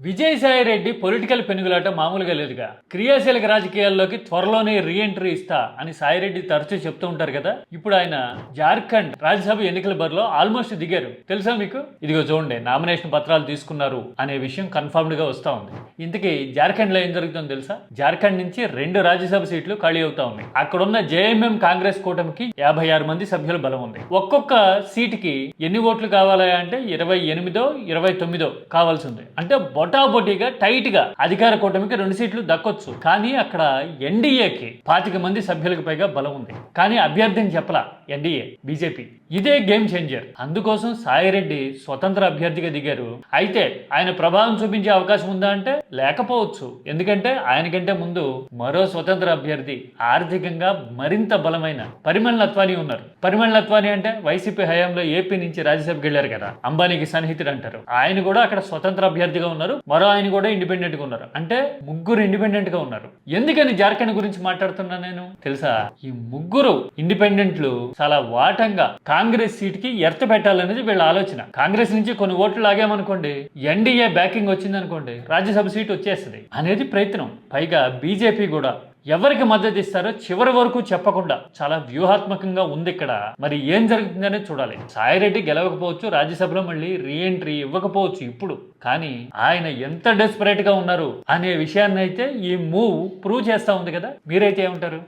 Vijayasai Reddy political పెనుగులాట మామూలుగా లేదుగా. క్రియాశీలక రాజకీయాల్లోకి త్వరలోనే రీఎంట్రీ ఇస్తా అని సాయిరెడ్డి తరచూ చెప్తూ ఉంటారు కదా. ఇప్పుడు ఆయన జార్ఖండ్ రాజ్యసభ ఎన్నికల బరిలో ఆల్మోస్ట్ దిగారు. తెలుసా మీకు? ఇదిగో చూడండి, నామినేషన్ పత్రాలు తీసుకున్నారు అనే విషయం కన్ఫర్మ్డ్ గా వస్తా ఉంది. ఇంతకీ జార్ఖండ్ లో ఏం జరుగుతుందో తెలుసా? జార్ఖండ్ నుంచి 2 రాజ్యసభ సీట్లు ఖాళీ అవుతా ఉన్నాయి. అక్కడున్న జేఎంఎం కాంగ్రెస్ కూటమికి 56 మంది సభ్యుల బలం ఉంది. ఒక్కొక్క సీటుకి ఎన్ని ఓట్లు కావాలి అంటే 28 29 కావాల్సి ఉంది. అంటే బొటాబొటీగా టైట్ గా అధికార కూటమికి 2 సీట్లు దక్కొచ్చు. కానీ అక్కడ ఎన్డీఏకి 25 మంది సభ్యులకు పైగా బలం ఉంది. కానీ అభ్యర్థిని చెప్పలా ఎన్డీఏ, బీజేపీ. ఇదే గేమ్ చేంజర్. అందుకోసం సాయిరెడ్డి స్వతంత్ర అభ్యర్థిగా దిగారు. అయితే ఆయన ప్రభావం చూపించే అవకాశం ఉందా అంటే లేకపోవచ్చు. ఎందుకంటే ఆయనకంటే ముందు మరో స్వతంత్ర అభ్యర్థి ఆర్థికంగా మరింత బలమైన పరిమళ్ నత్వానీ ఉన్నారు. పరిమళ్ నత్వానీ అంటే వైసీపీ హయాంలో ఏపీ నుంచి రాజ్యసభకి వెళ్ళారు కదా, అంబానీకి సన్నిహితుడు అంటారు. ఆయన కూడా అక్కడ స్వతంత్ర అభ్యర్థిగా ఉన్నారు. మరో ఆయన కూడా ఇండిపెండెంట్ గా ఉన్నారు. అంటే ముగ్గురు ఇండిపెండెంట్ గా ఉన్నారు. ఎందుకని జార్ఖండ్ గురించి మాట్లాడుతున్నా నేను తెలుసా? ఈ ముగ్గురు ఇండిపెండెంట్లు చాలా వాటంగా కాంగ్రెస్ సీట్ కి ఎర్త పెట్టాలనేది వీళ్ళ ఆలోచన. కాంగ్రెస్ నుంచి కొన్ని ఓట్లు లాగామనుకోండి, ఎన్డీఏ బ్యాకింగ్ వచ్చింది అనుకోండి, రాజ్యసభ సీట్ వచ్చేస్తుంది అనేది ప్రయత్నం. పైగా బీజేపీ కూడా ఎవరికి మద్దతు ఇస్తారో చివరి వరకు చెప్పకుండా చాలా వ్యూహాత్మకంగా ఉంది ఇక్కడ. మరి ఏం జరుగుతుందనే చూడాలి. సాయిరెడ్డి గెలవకపోవచ్చు, రాజ్యసభలో మళ్ళీ రీఎంట్రీ ఇవ్వకపోవచ్చు ఇప్పుడు. కానీ ఆయన ఎంత డెస్పరేట్ గా ఉన్నారు అనే విషయాన్ని అయితే ఈ మూవ్ ప్రూవ్ చేస్తా ఉంది కదా. మీరైతే ఏమంటారు?